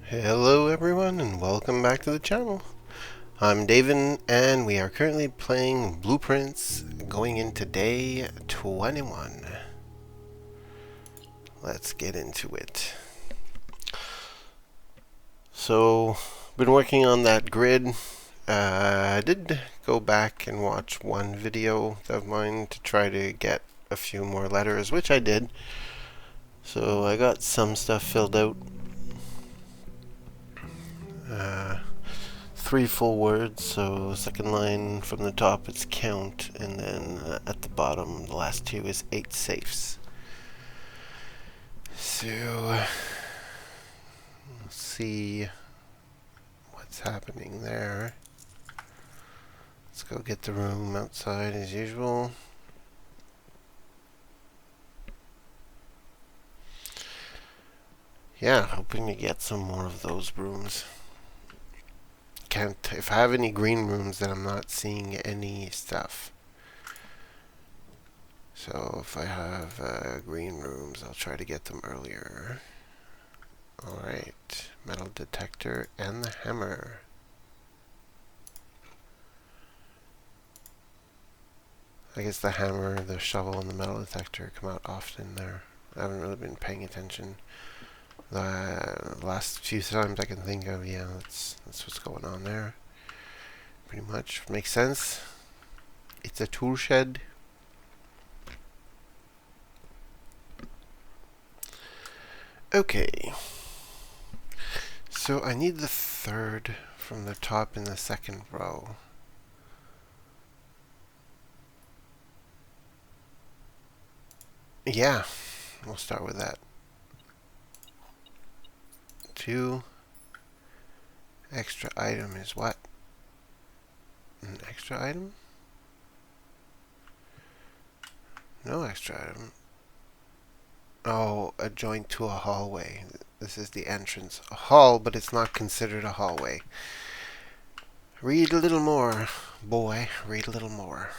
Hello everyone and welcome back to the channel. I'm David and we are currently playing Blueprints going into day 21. Let's get into it. So, been working on that grid. I did go back and watch one video of mine to try to get a few more letters, which I did. So I got some stuff filled out. 3 full words, so second line from the top it's count, and then at the bottom the last two is 8 safes. So let's see what's happening there. Let's go get the room outside as usual. Yeah, hoping to get some more of those rooms. If I have any green rooms, then I'm not seeing any stuff. So if I have green rooms, I'll try to get them earlier. Alright, metal detector and the hammer. I guess the hammer, the shovel, and the metal detector come out often there. I haven't really been paying attention. The last few times I can think of, yeah, that's what's going on there. Pretty much makes sense. It's a tool shed. Okay. So I need the third from the top in the second row. Yeah, we'll start with that. 2 extra item is what? An extra item? No extra item. Oh, a joint to a hallway. This is the entrance. A hall, but it's not considered a hallway. Read a little more, boy. Read a little more.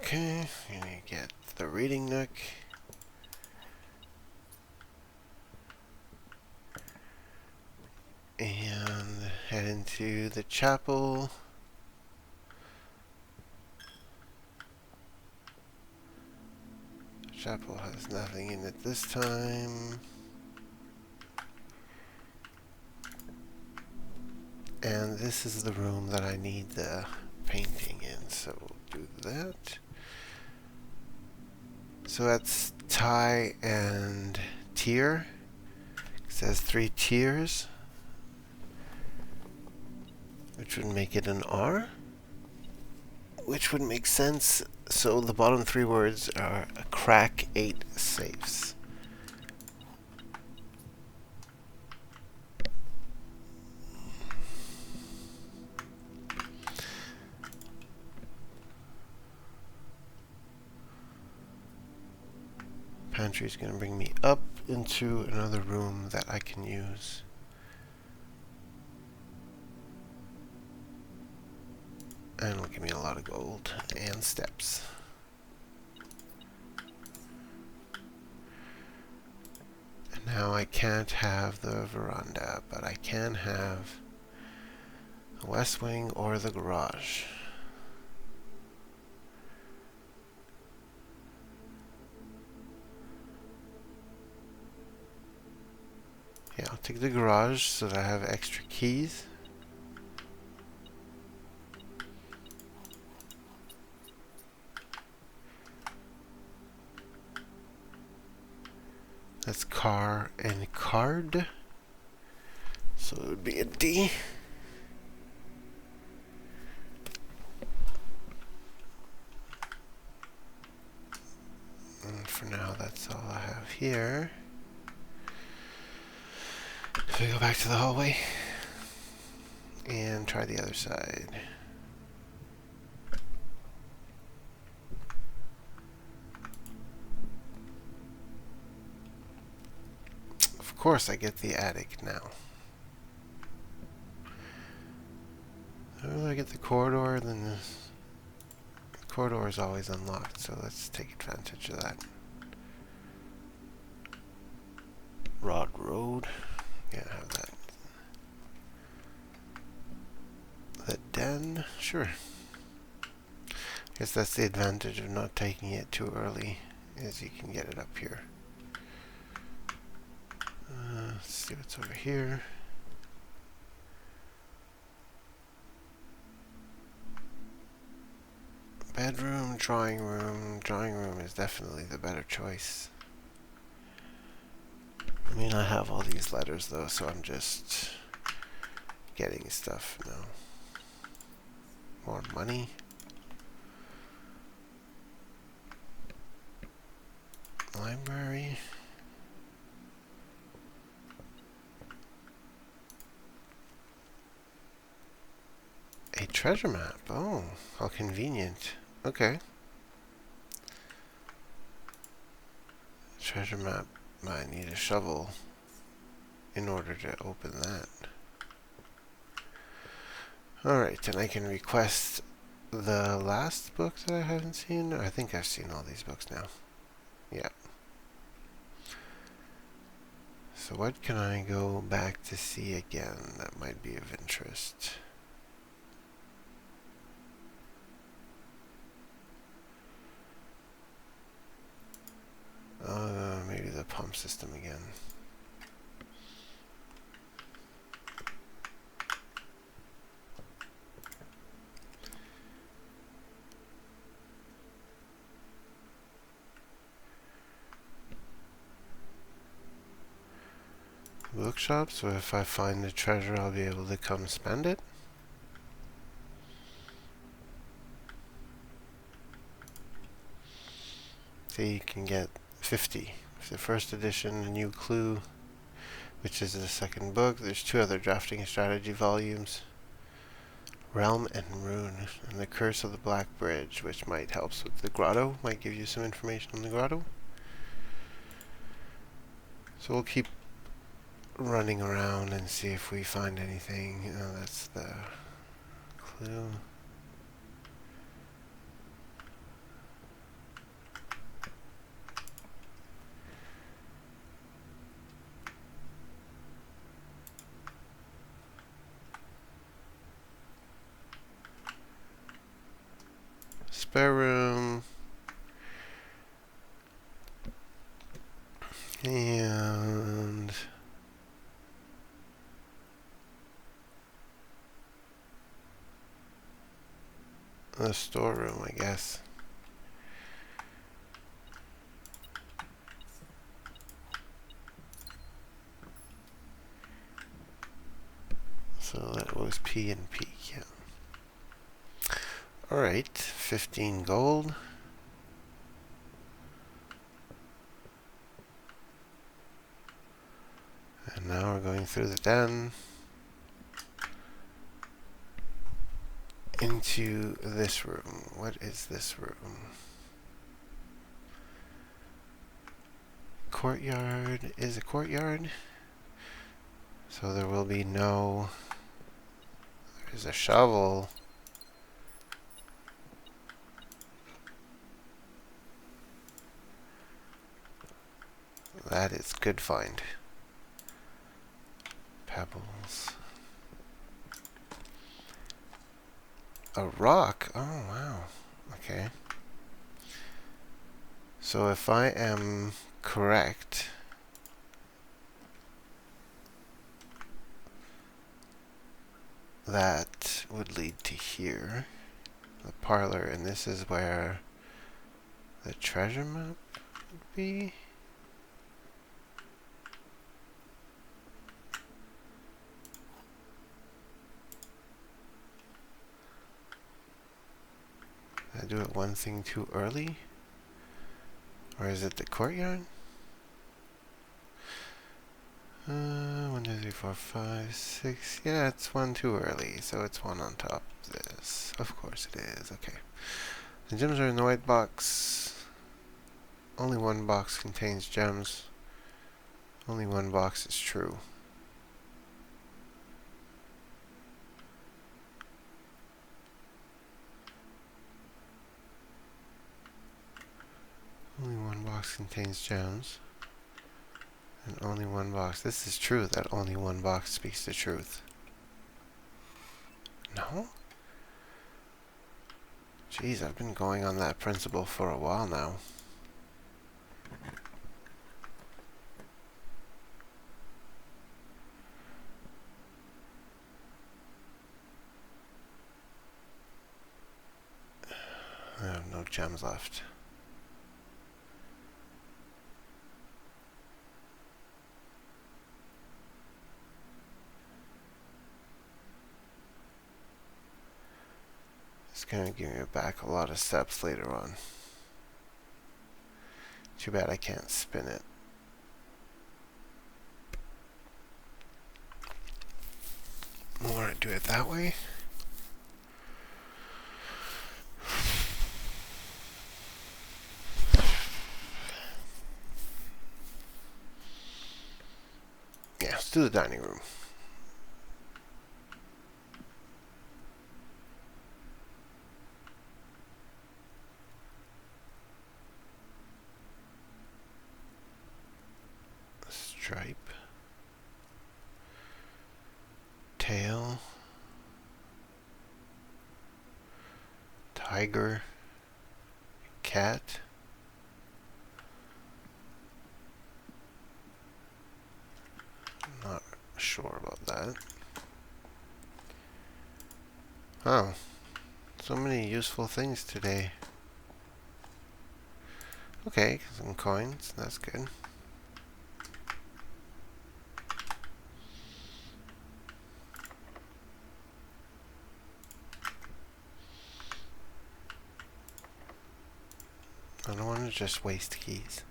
Okay, gonna get the reading nook. And head into the chapel. Chapel has nothing in it this time. And this is the room that I need the painting in, so we'll do that. So that's tie and tier. It says 3 tiers, which would make it an R, which would make sense. So the bottom 3 words are crack 8 safes. Pantry is going to bring me up into another room that I can use. And it'll give me a lot of gold and steps. And now I can't have the veranda, but I can have the west wing or the garage. Yeah, I'll take the garage so that I have extra keys. That's car and card. So it would be a D. And for now, that's all I have here. So we go back to the hallway and try the other side. Of course I get the attic now. When I get the corridor, then the corridor is always unlocked, so let's take advantage of that. Rod Road. Yeah, have that. The den? Sure. Guess that's the advantage of not taking it too early, is you can get it up here. Let's see what's over here. Bedroom, drawing room. Drawing room is definitely the better choice. I mean, I have all these letters though, so I'm just getting stuff now. More money. Library. A treasure map. Oh, how convenient. Okay. Treasure map. I need a shovel in order to open that. Alright, and I can request the last book that I haven't seen. I think I've seen all these books now. Yeah. So what can I go back to see again that might be of interest? Maybe the pump system again. Bookshop, so if I find the treasure, I'll be able to come spend it. See, you can get 50. For the first edition, a new clue, which is the second book. There's 2 other drafting and strategy volumes. Realm and Rune, and the Curse of the Black Bridge, which might help with the grotto, might give you some information on the grotto. So we'll keep running around and see if we find anything. That's the clue. Spare room. And the storeroom, I guess. So that was P and P, yeah. Alright, 15 gold. And now we're going through the den into this room. What is this room? Courtyard is a courtyard. So there will be no... There's a shovel. That is good find. Pebbles. A rock? Oh, wow. Okay. So if I am correct, that would lead to here. The parlor, and this is where the treasure map would be. Did I do it one thing too early? Or is it the courtyard? 1, 2, 3, 4, 5, 6. Yeah, it's one too early, so it's one on top of this. Of course it is. Okay. The gems are in the white box. Only one box contains gems. Only one box is true. box contains gems. And only one box. This is true that only one box speaks the truth. No? Jeez, I've been going on that principle for a while now. I have no gems left. It's gonna give me back a lot of steps later on. Too bad I can't spin it. Want to do it that way? Yeah, let's do the dining room. Stripe. Tail. Tiger. Cat. Not sure about that. Oh, so many useful things today. Okay, some coins, that's good. I don't want to just waste keys.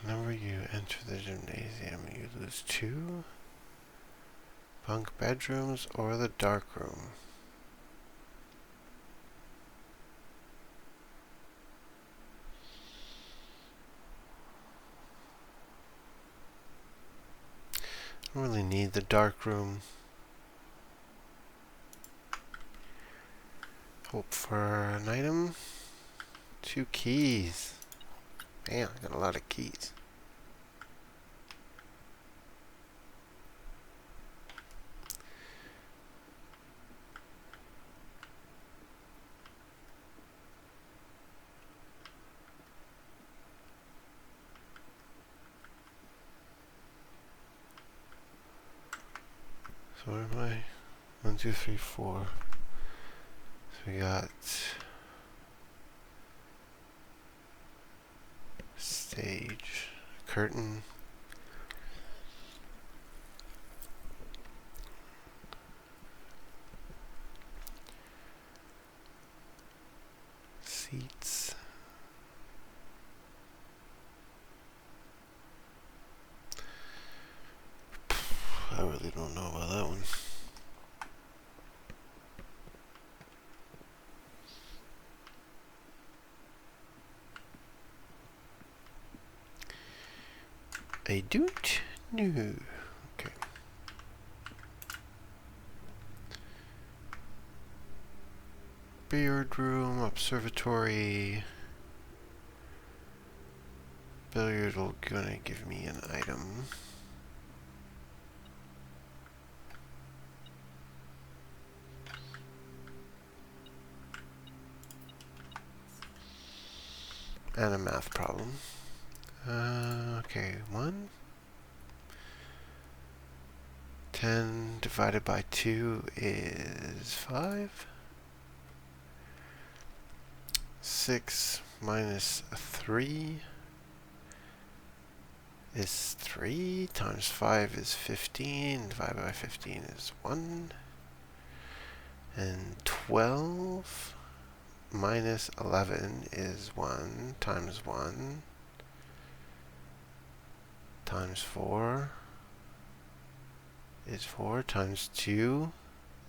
Whenever you enter the gymnasium, you lose 2 bunk bedrooms or the dark room. I don't really need the dark room. Hope for an item. 2 keys. Man, I got a lot of keys. So where am I? 1, 2, 3, 4. So we got stage, curtain, seats, I really don't know about that one. I don't know. Okay. Billiard room, observatory. Billiard will gonna give me an item. And a math problem. Okay, 10 divided by 2 is 5. 6 minus 3 is 3. Times 5 is 15. Divided by 15 is 1. And 12 minus 11 is 1 times 1 times 4 is 4 times 2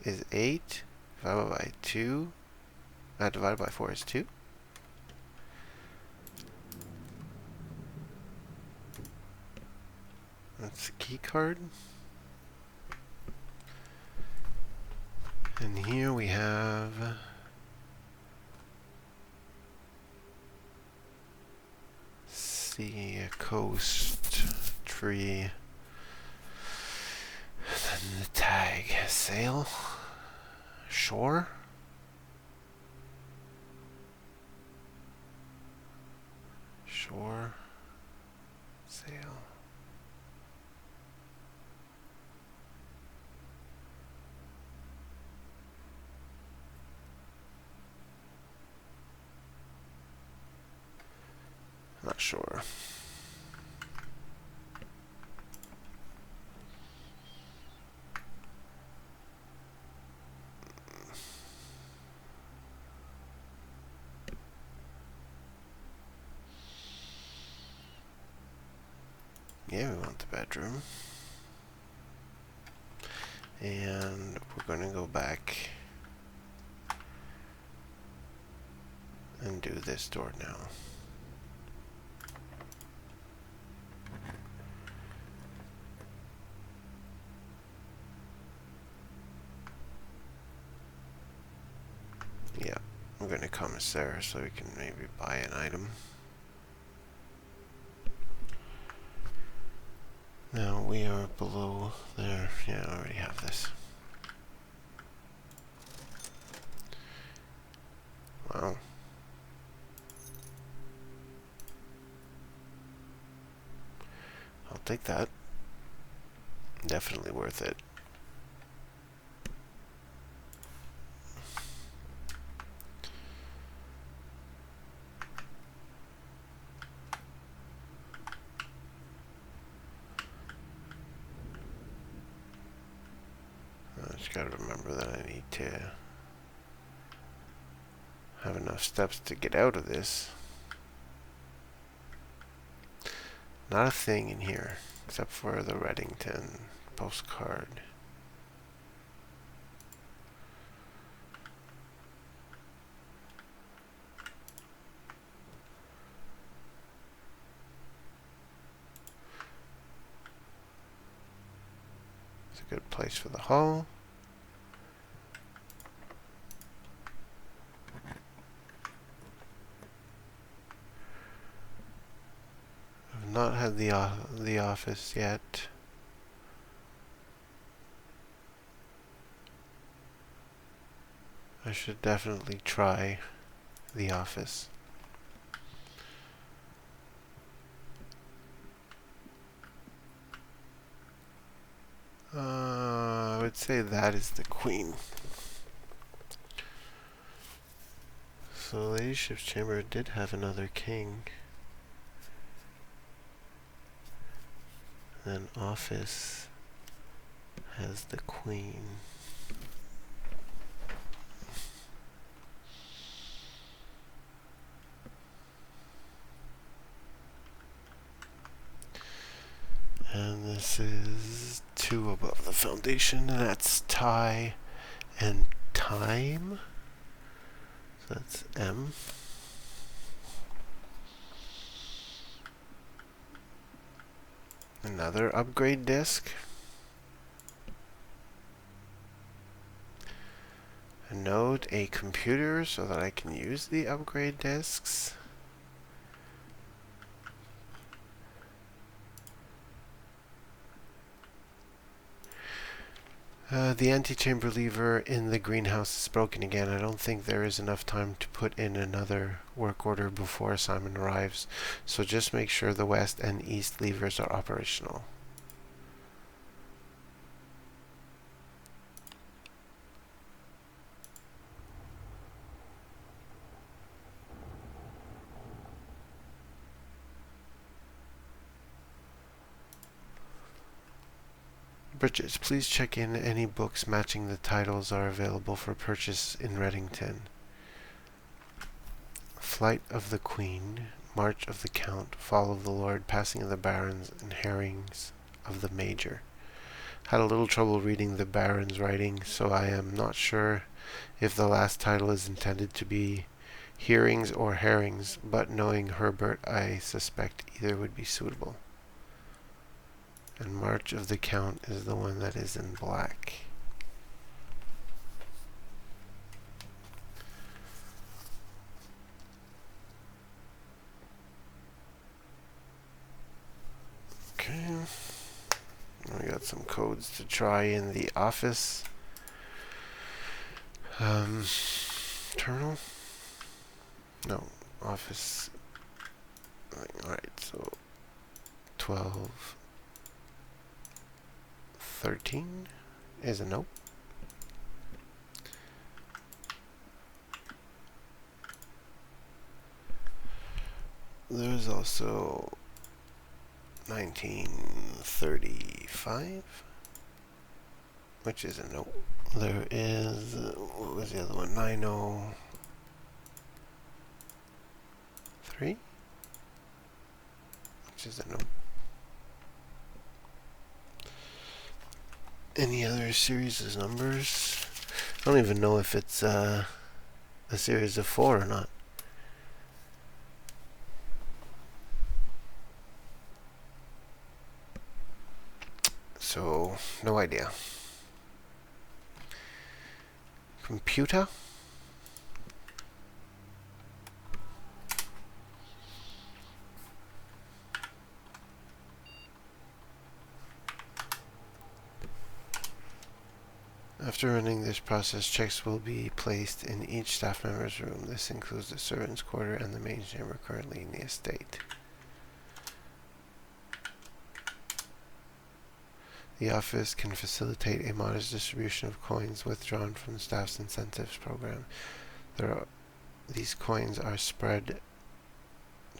is 8 divided by 2. Divided by 4 is 2. That's the key card. And here we have sea, a coast, tree, then the tag, sail, shore, shore, sail. Not sure. Yeah, we want the bedroom. And we're going to go back and do this door now. Yeah, we're going to commissary so we can maybe buy an item. Now we are below there. Yeah, I already have this. Wow. I'll take that. Definitely worth it. I just gotta remember that I need to have enough steps to get out of this. Not a thing in here, except for the Reddington postcard. It's a good place for the hall. I've not had the office yet. I should definitely try the office. I would say that is the queen. So Ladyship's chamber did have another king. Then office has the queen. And this is 2 above the foundation, and that's tie and time. So that's M. Another upgrade disc. A note, a computer so that I can use the upgrade discs. The antechamber lever in the greenhouse is broken again. I don't think there is enough time to put in another work order before Simon arrives, so just make sure the west and east levers are operational. Bridges, please check in any books matching the titles are available for purchase in Reddington. Flight of the Queen, March of the Count, Fall of the Lord, Passing of the Barons, and Herrings of the Major. Had a little trouble reading the Baron's writing, so I am not sure if the last title is intended to be hearings or herrings, but knowing Herbert, I suspect either would be suitable. And March of the Count is the one that is in black. Okay. We got some codes to try in the office terminal. No, office. Alright, so 12, 13 is a nope. There's also 1935, which is a nope. There is, what was the other one? 903, which is a nope. Any other series of numbers? I don't even know if it's a series of 4 or not. So, no idea. Computer? After running this process, checks will be placed in each staff member's room. This includes the servants' quarter and the main chamber currently in the estate. The office can facilitate a modest distribution of coins withdrawn from the staff's incentives program. These coins are spread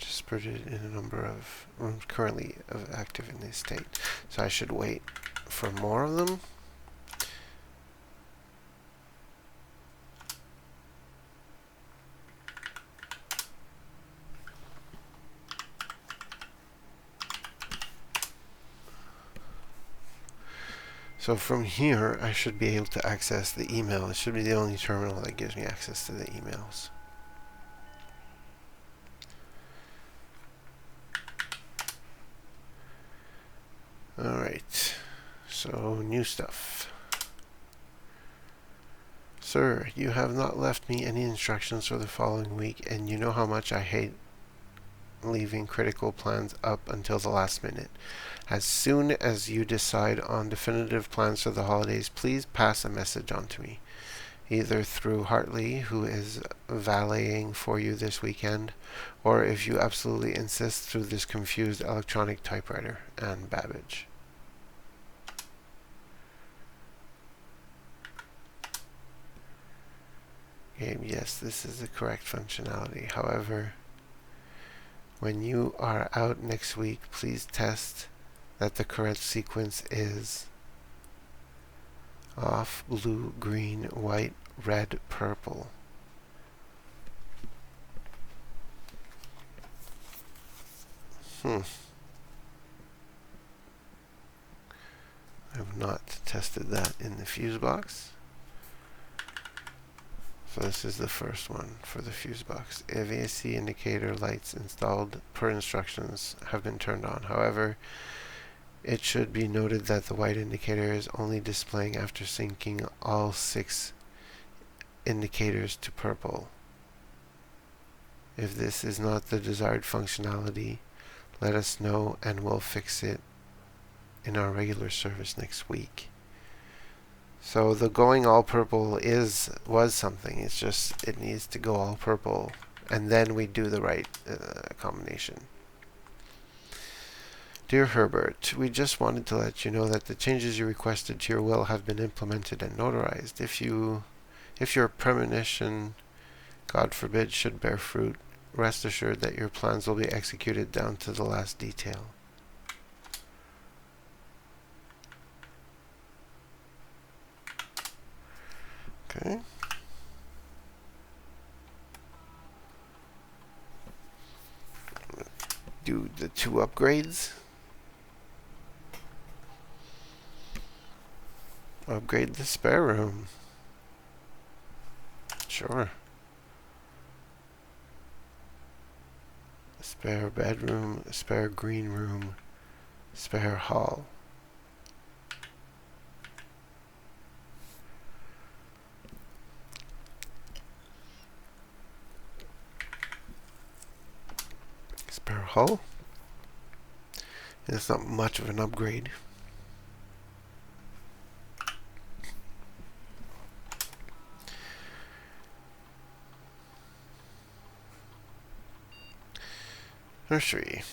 in a number of rooms currently active in the estate. So I should wait for more of them. So from here, I should be able to access the email. It should be the only terminal that gives me access to the emails. Alright, so new stuff. Sir, you have not left me any instructions for the following week, and you know how much I hate leaving critical plans up until the last minute. As soon as you decide on definitive plans for the holidays, please pass a message on to me, either through Hartley, who is valeting for you this weekend, or if you absolutely insist, through this confused electronic typewriter, and Babbage. Game, yes, this is the correct functionality. However, when you are out next week, please test that the correct sequence is off, blue, green, white, red, purple. I have not tested that in the fuse box. So this is the first one for the fuse box. AVAC indicator lights installed per instructions have been turned on. However, it should be noted that the white indicator is only displaying after syncing all 6 indicators to purple. If this is not the desired functionality, let us know and we'll fix it in our regular service next week. So the going all purple was something. It's just it needs to go all purple, and then we do the right combination. Dear Herbert, we just wanted to let you know that the changes you requested to your will have been implemented and notarized. If your premonition, God forbid, should bear fruit, rest assured that your plans will be executed down to the last detail. Okay. Do the 2 upgrades. upgrade the spare room. Sure. Spare bedroom, spare green room, spare hall. Spare hall? It's not much of an upgrade. Nursery.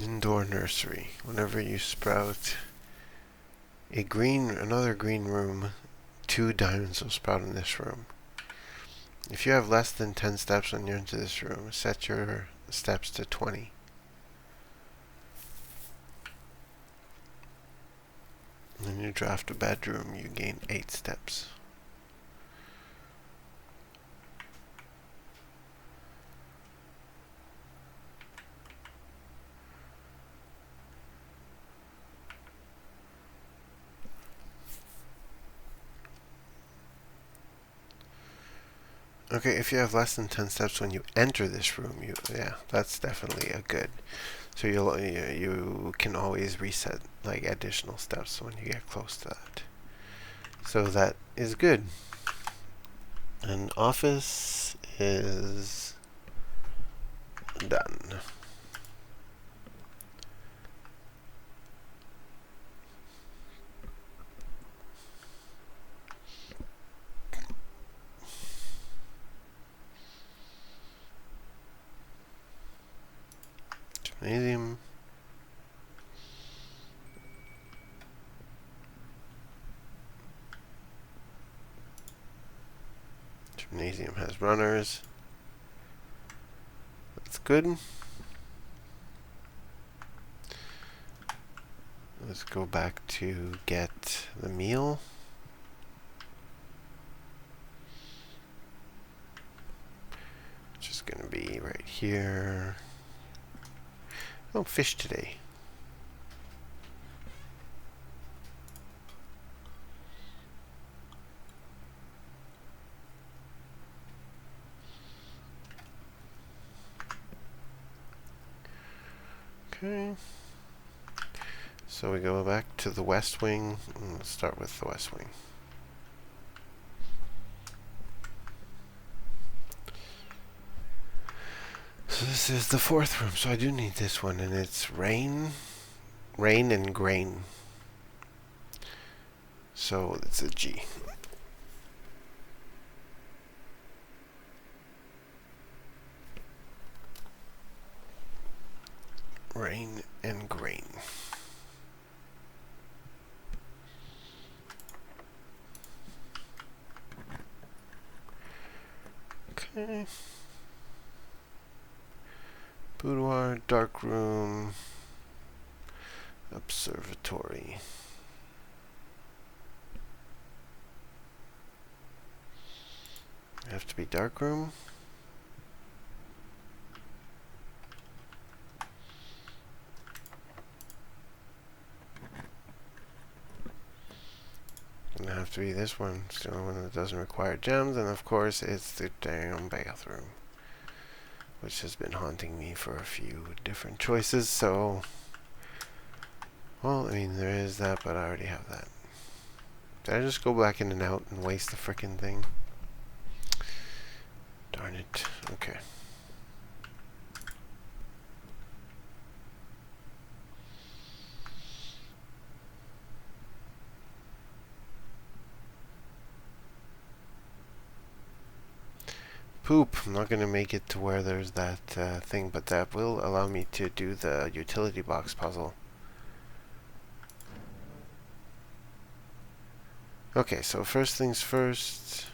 Indoor nursery. Whenever you sprout another green room, 2 diamonds will sprout in this room. If you have less than 10 steps when you're into this room, set your steps to 20. When you draft a bedroom, you gain 8 steps. Okay, if you have less than 10 steps when you enter this room, yeah, that's definitely a good. So you can always reset like additional steps when you get close to that. So that is good. An office is done. Gymnasium. Gymnasium has runners. That's good. Let's go back to get the meal. Which is going to be right here. Oh, fish today. Okay. So we go back to the west wing. Let's start with the west wing. So this is the 4th room, so I do need this one, and it's rain and grain. So it's a G. Rain and grain. Okay. Boudoir, dark room, observatory. Have to be dark room. Gonna have to be this one. It's the only one that doesn't require gems, and of course it's the damn bathroom, which has been haunting me for a few different choices. So, well, I mean there is that, but I already have that. Did I just go back in and out and waste the frickin' thing? Darn it. Okay. Poop. I'm not going to make it to where there's that thing, but that will allow me to do the utility box puzzle. Okay, so first things first.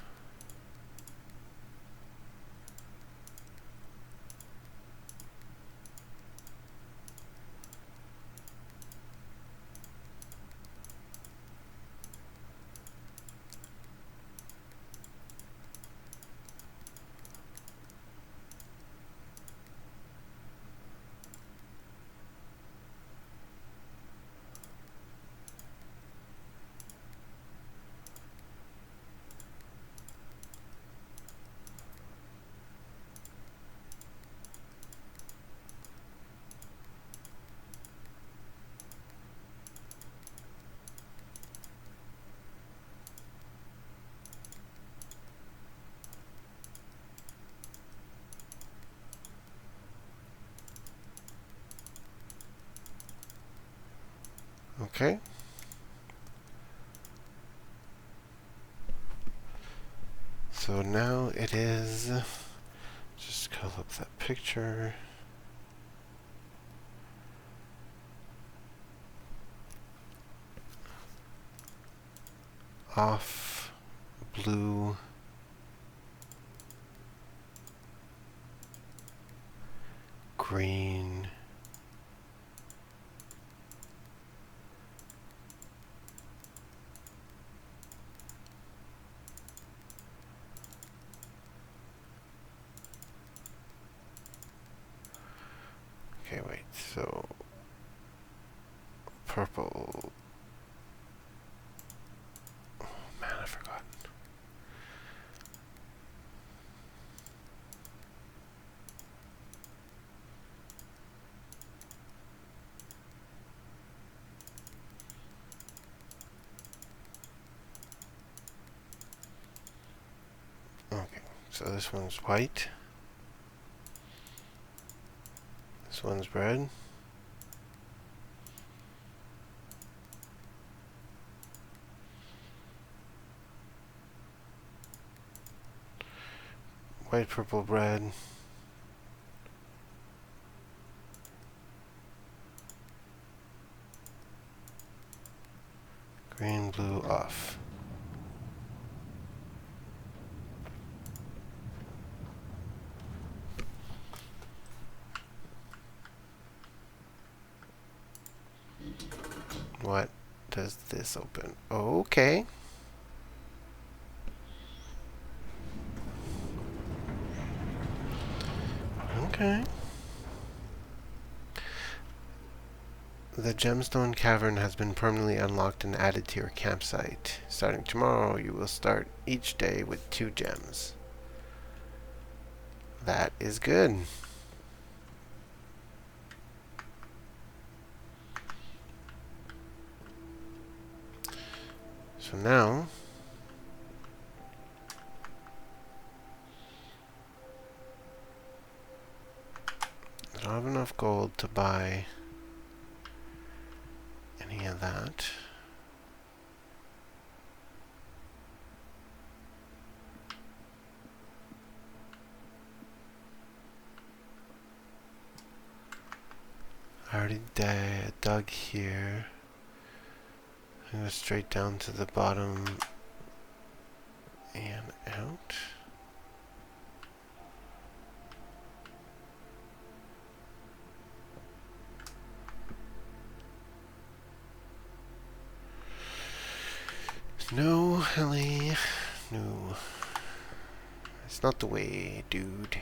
Okay. So now it is, just call up that picture. Off, blue, green, okay, wait, so purple, oh man, I forgot. Okay, so this one's white, this one's red, white, purple, red, green, blue, off. What does this open? Okay. Okay. The gemstone cavern has been permanently unlocked and added to your campsite. Starting tomorrow, you will start each day with 2 gems. That is good. So now, I don't have enough gold to buy any of that. I already dug here. I'm going to straight down to the bottom and out. No, Ellie. No. It's not the way, dude.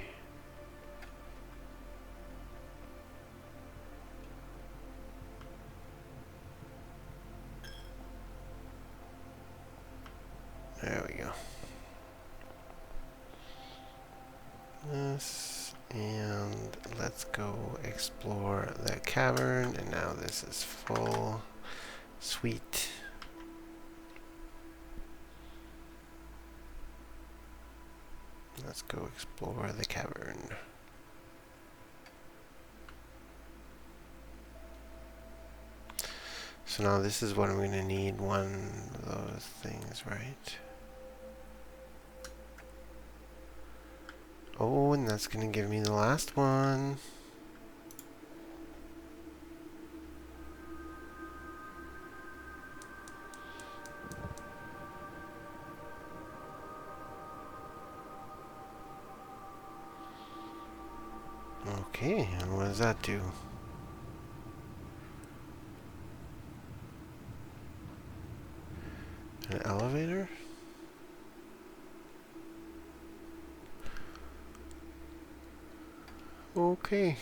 There we go. This, and let's go explore the cavern, and now this is full. Sweet. Let's go explore the cavern. So now this is what I'm going to need, one of those things, right? Oh, and that's going to give me the last one. Okay, and what does that do? An elevator? Okay.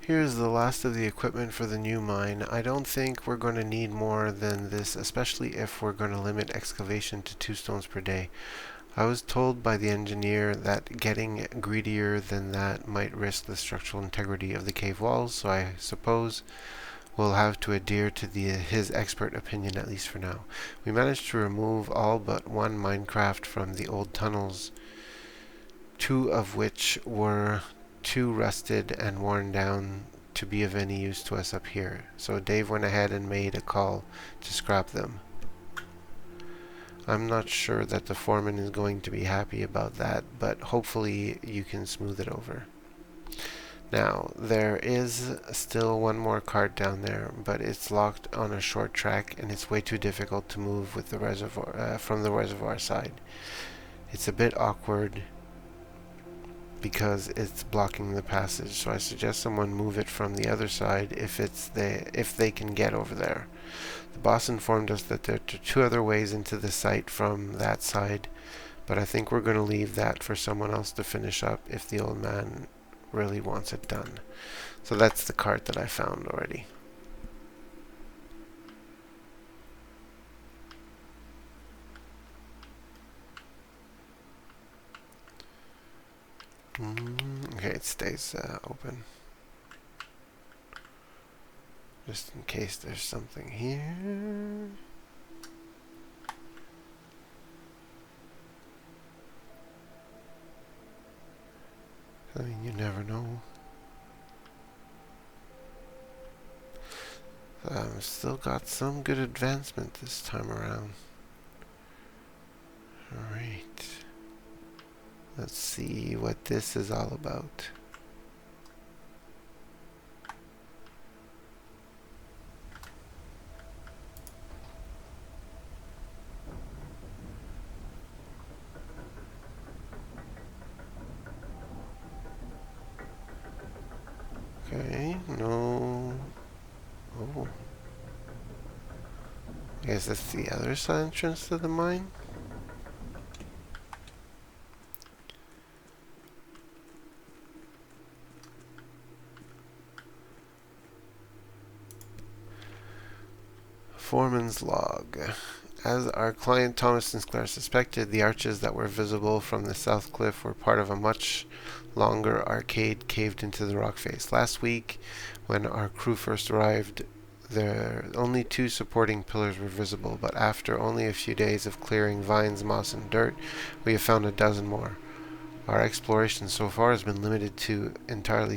Here's the last of the equipment for the new mine. I don't think we're going to need more than this, especially if we're going to limit excavation to 2 stones per day. I was told by the engineer that getting greedier than that might risk the structural integrity of the cave walls, so I suppose we'll have to adhere to his expert opinion, at least for now. We managed to remove all but 1 minecraft from the old tunnels two of which were too rusted and worn down to be of any use to us up here. So Dave went ahead and made a call to scrap them. I'm not sure that the foreman is going to be happy about that, but hopefully you can smooth it over. Now, there is still one more cart down there, but it's locked on a short track and it's way too difficult to move with the reservoir from the reservoir side. It's a bit awkward because it's blocking the passage, so I suggest someone move it from the other side if they can get over there. The boss informed us that there are two other ways into the site from that side, but I think we're going to leave that for someone else to finish up if the old man really wants it done. So that's the cart that I found already. Okay, it stays open. Just in case there's something here. I mean, you never know. Still got some good advancement this time around. Alright. Let's see what this is all about. Okay, no. Oh. I guess that's the other side entrance to the mine? Foreman's log. As our client Thomas Sinclair suspected, the arches that were visible from the south cliff were part of a much longer arcade caved into the rock face. Last week, when our crew first arrived, only two supporting pillars were visible, but after only a few days of clearing vines, moss, and dirt, we have found a dozen more. Our exploration so far has been limited and entirely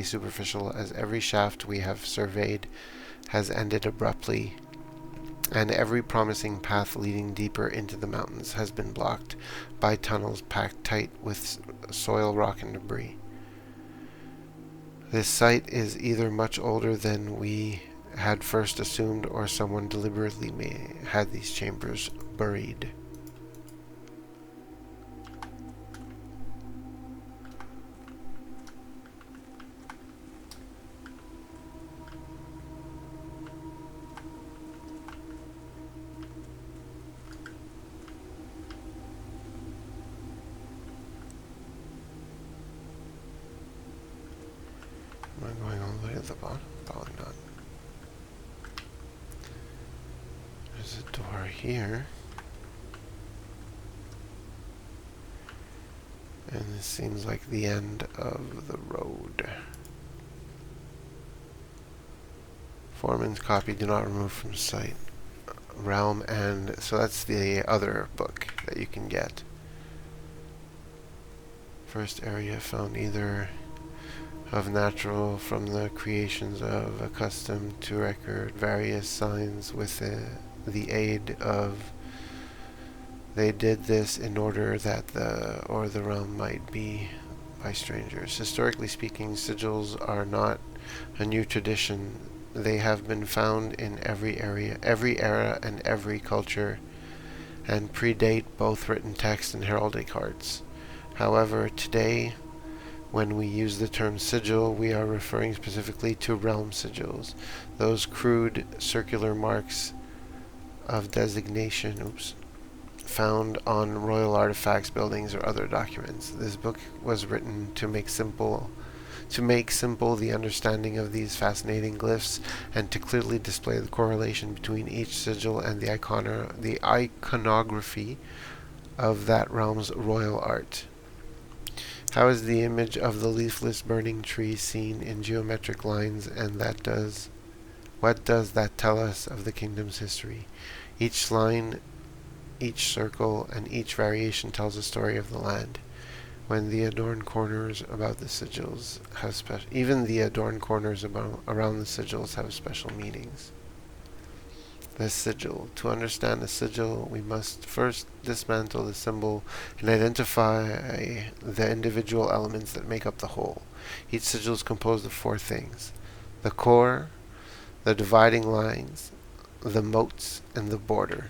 superficial, as every shaft we have surveyed has ended abruptly, and every promising path leading deeper into the mountains has been blocked by tunnels packed tight with soil, rock, and debris. This site is either much older than we had first assumed, or someone deliberately had these chambers buried. Am I going all the way to the bottom? Probably not. There's a door here. And this seems like the end of the road. Foreman's copy, do not remove from sight. Realm, and so that's the other book that you can get. First area found either of natural from the creations of accustomed to record various signs with the aid of. They did this in order that the realm might be by strangers. Historically speaking, sigils are not a new tradition. They have been found in every era, and every culture, and predate both written text and heraldic arts. However, today, when we use the term sigil, we are referring specifically to realm sigils, those crude circular marks of designation, found on royal artifacts, buildings, or other documents. This book was written to make simple the understanding of these fascinating glyphs, and to clearly display the correlation between each sigil and the iconography of that realm's royal art. How is the image of the leafless burning tree seen in geometric lines, and what does that tell us of the kingdom's history? Each line Each circle and each variation tells a story of the land. When the adorned corners about the sigils have even the adorned corners around the sigils have special meanings. The sigil. To understand the sigil, we must first dismantle the symbol and identify the individual elements that make up the whole. Each sigil is composed of four things: the core, the dividing lines, the moats, and the border.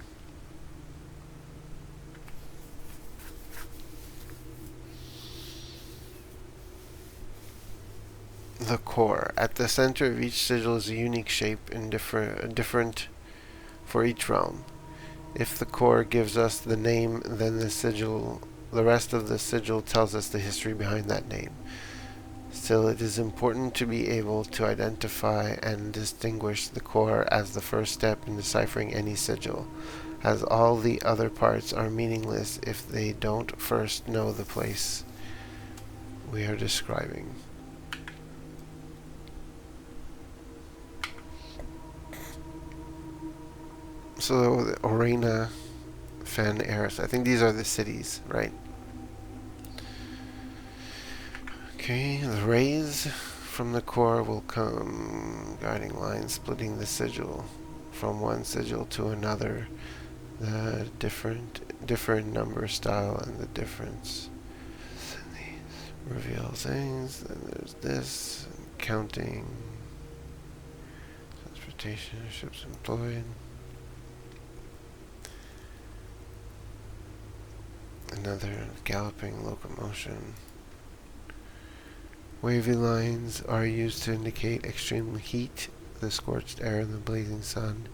The core. At the center of each sigil is a unique shape and different for each realm. If the core gives us the name, then the rest of the sigil tells us the history behind that name. Still, it is important to be able to identify and distinguish the core as the first step in deciphering any sigil, as all the other parts are meaningless if they don't first know the place we are describing. So the Orena, Fen, Eris. I think these are the cities, right? Okay, the rays from the core will come guiding lines splitting the sigil from one sigil to another. The different number style and the difference reveal things. Then there's this counting, transportation, ships employed. Another galloping locomotion. Wavy lines are used to indicate extreme heat. The scorched air and the blazing sun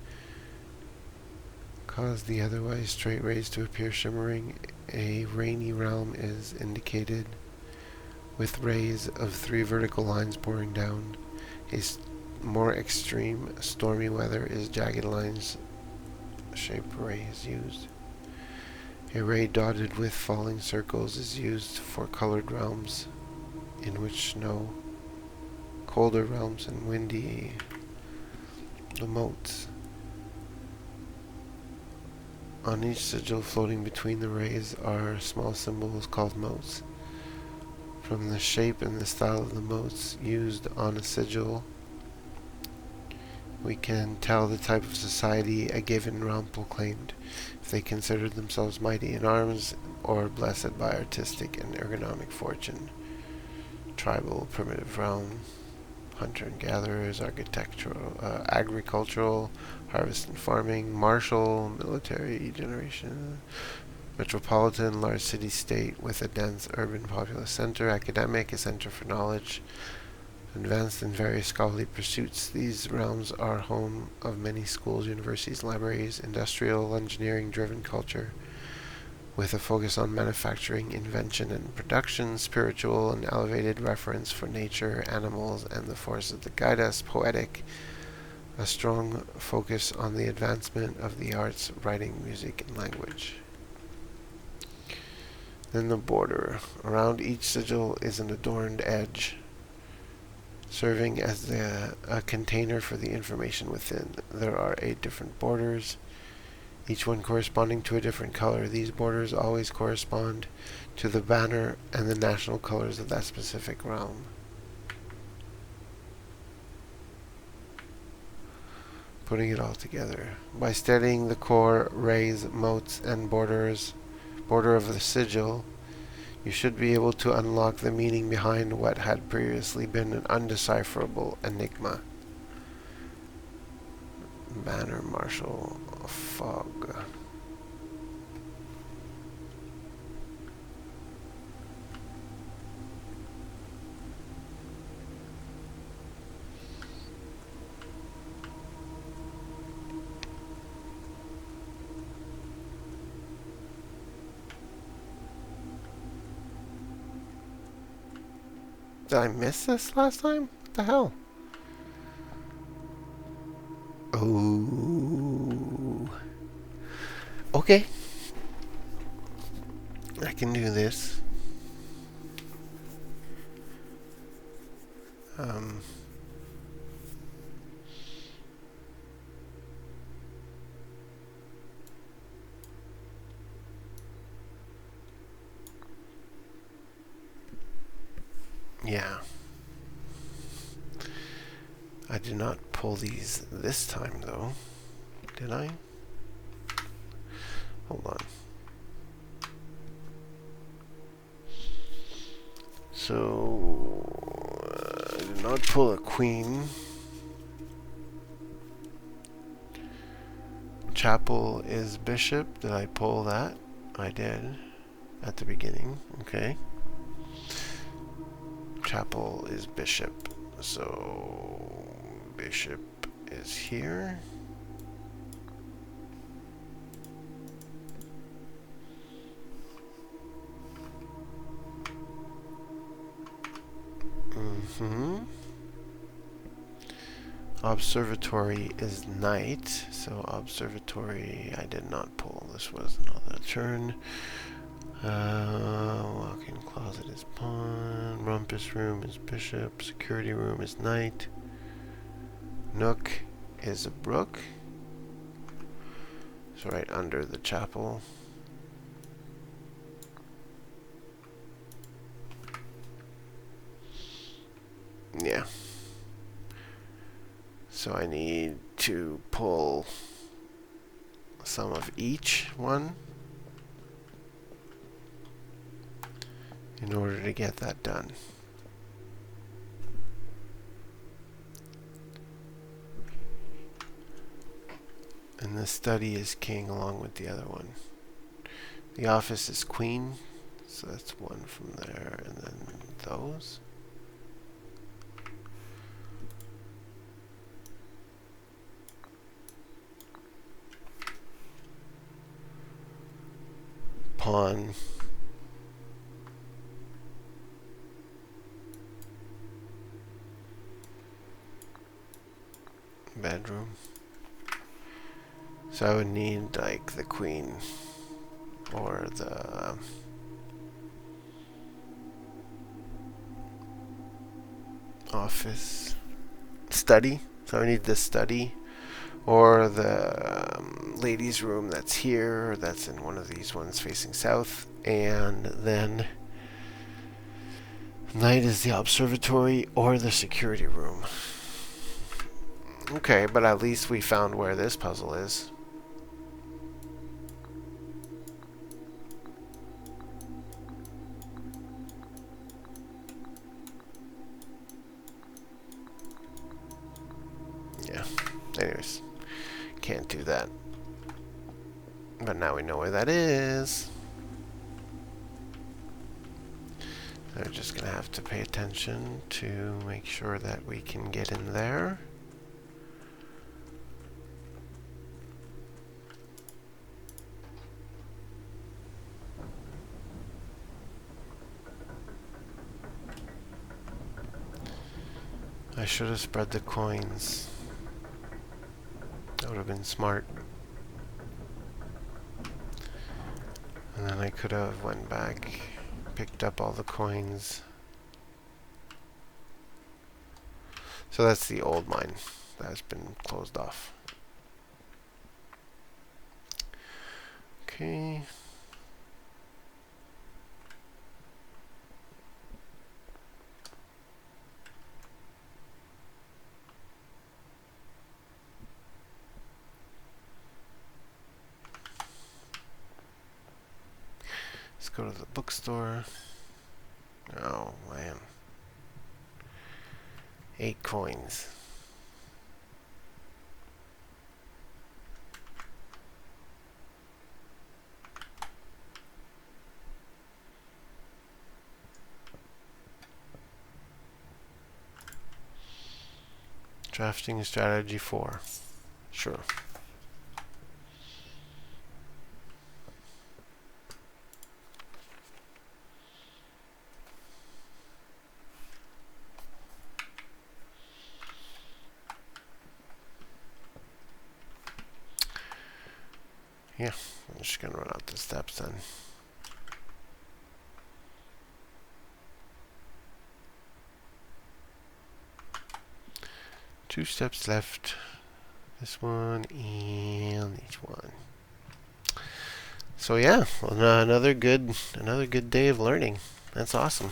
cause the otherwise straight rays to appear shimmering. A rainy realm is indicated with rays of 3 vertical lines pouring down. A more extreme stormy weather is jagged lines shaped rays used. A ray dotted with falling circles is used for colored realms in which snow, colder realms, and windy. The moats. On each sigil floating between the rays are small symbols called moats. From the shape and the style of the moats used on a sigil, we can tell the type of society a given realm proclaimed, if they considered themselves mighty in arms or blessed by artistic and ergonomic fortune. Tribal, primitive realm, hunter and gatherers, architectural, agricultural, harvest and farming, martial, military generation, metropolitan, large city-state with a dense urban populous center, academic, a center for knowledge, advanced in various scholarly pursuits. These realms are home of many schools, universities, libraries, industrial, engineering-driven culture, with a focus on manufacturing, invention, and production, spiritual and elevated reverence for nature, animals, and the forces that guide us, poetic, a strong focus on the advancement of the arts, writing, music, and language. Then the border. Around each sigil is an adorned edge, serving as a container for the information within. There are 8 different borders, each one corresponding to a different color. These borders always correspond to the banner and the national colors of that specific realm. Putting it all together. By studying the core, rays, moats, and border of the sigil, you should be able to unlock the meaning behind what had previously been an undecipherable enigma. Banner, martial, fog. Did I miss this last time? What the hell? Oh. Okay. I can do this. Yeah. I did not pull these this time, though. Did I? Hold on. So, I did not pull a queen. Chapel is bishop. Did I pull that? I did. At the beginning. Okay. Chapel is bishop. So, bishop is here. Observatory is knight, so observatory I did not pull. This was another turn. Walk-in closet is pawn. Rumpus room is bishop. Security room is knight. Nook is a brook. So right under the chapel. Yeah. So I need to pull some of each one in order to get that done. And the study is king along with the other one. The office is queen, so that's one from there, and then those. Pawn. Bedroom. So I would need like the queen or the office study. So I need the study or the ladies' room that's here, that's in one of these ones facing south, and then night is the observatory or the security room. Okay, but at least we found where this puzzle is. Yeah, anyways, can't do that. But now we know where that is. We're just going to have to pay attention to make sure that we can get in there. I should have spread the coins. That would have been smart. And then I could have went back, picked up all the coins. So that's the old mine that has been closed off. Okay. Let's go to the bookstore. Oh, man. 8 coins. Drafting strategy 4. Sure. Yeah, I'm just gonna run out the steps then. Two steps left. This one and each one. So yeah, another good day of learning. That's awesome.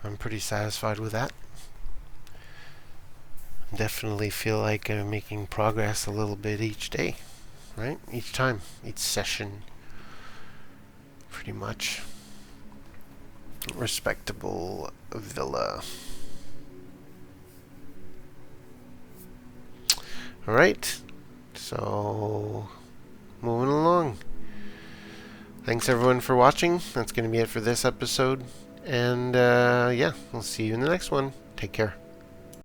I'm pretty satisfied with that. Definitely feel like I'm making progress a little bit each day, right? Each time, each session, pretty much. Respectable villa. Alright, so moving along. Thanks everyone for watching. That's going to be it for this episode. And yeah, we'll see you in the next one. Take care.